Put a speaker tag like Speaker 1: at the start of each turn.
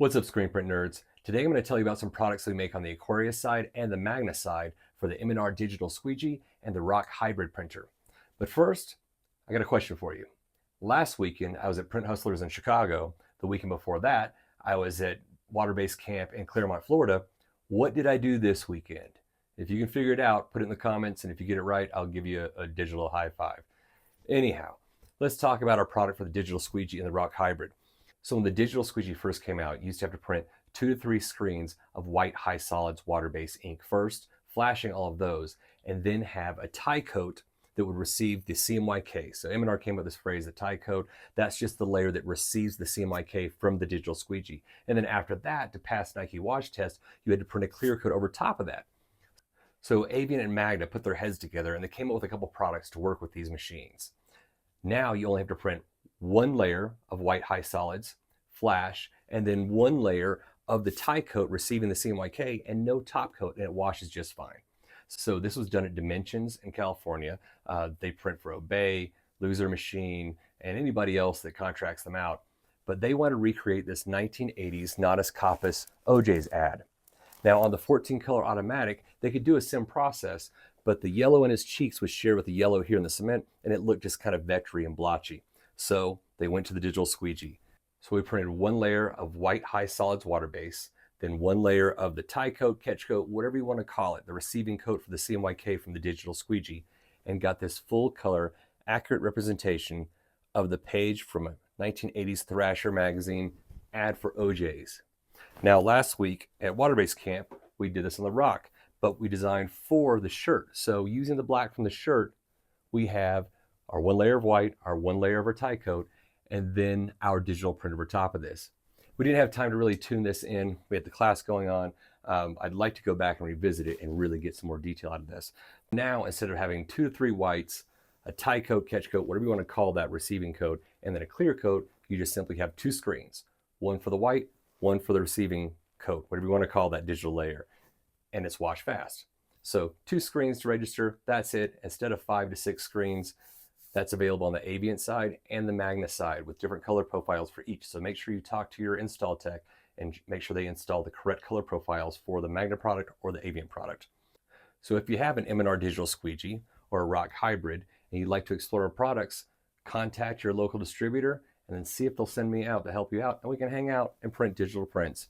Speaker 1: What's up, screen print nerds? Today I'm going to tell you about some products we make on the Aquarius side and the Magna side for the M&R Digital Squeegee and the Rock Hybrid printer. But first, I got a question for you. Last weekend, I was at Print Hustlers in Chicago. The weekend before that, I was at Water-Based Camp in Claremont, Florida. What did I do this weekend? If you can figure it out, put it in the comments, and if you get it right, I'll give you a digital high five. Anyhow, let's talk about our product for the Digital Squeegee and the Rock Hybrid. So when the Digital Squeegee first came out, you used to have to print 2 to 3 screens of white high solids water-based ink first, flashing all of those, and then have a tie coat that would receive the CMYK. So M&R came up with this phrase, the tie coat. That's just the layer that receives the CMYK from the Digital Squeegee. And then after that, to pass Nike wash test, you had to print a clear coat over top of that. So Avient and Magna put their heads together and they came up with a couple products to work with these machines. Now you only have to print one layer of white high solids, flash, and then one layer of the tie coat receiving the CMYK and no top coat, and it washes just fine. So this was done at Dimensions in California. They print for Obey, Loser Machine, and anybody else that contracts them out. But they want to recreate this 1980s Natas Kappas OJ's ad. Now on the 14 color automatic, they could do a sim process, but the yellow in his cheeks was shared with the yellow here in the cement, and it looked just kind of vectory and blotchy. So they went to the Digital Squeegee. So we printed one layer of white high solids water base, then one layer of the tie coat, catch coat, whatever you want to call it, the receiving coat for the CMYK from the Digital Squeegee, and got this full color, accurate representation of the page from a 1980s Thrasher magazine ad for OJ's. Now last week at Water-Based Camp, we did this on the Rock, but we designed for the shirt. So using the black from the shirt, we have our one layer of white, our one layer of our tie coat, and then our digital print over top of this. We didn't have time to really tune this in. We had the class going on. I'd like to go back and revisit it and really get some more detail out of this. Now, instead of having 2 to 3 whites, a tie coat, catch coat, whatever you want to call that receiving coat, and then a clear coat, you just simply have 2 screens. One for the white, one for the receiving coat, whatever you want to call that digital layer. And it's wash fast. So 2 screens to register, that's it. Instead of 5 to 6 screens, that's available on the Avient side and the Magna side with different color profiles for each. So make sure you talk to your install tech and make sure they install the correct color profiles for the Magna product or the Avient product. So if you have an M&R Digital Squeegee or a Rock Hybrid and you'd like to explore our products, contact your local distributor and then see if they'll send me out to help you out, and we can hang out and print digital prints.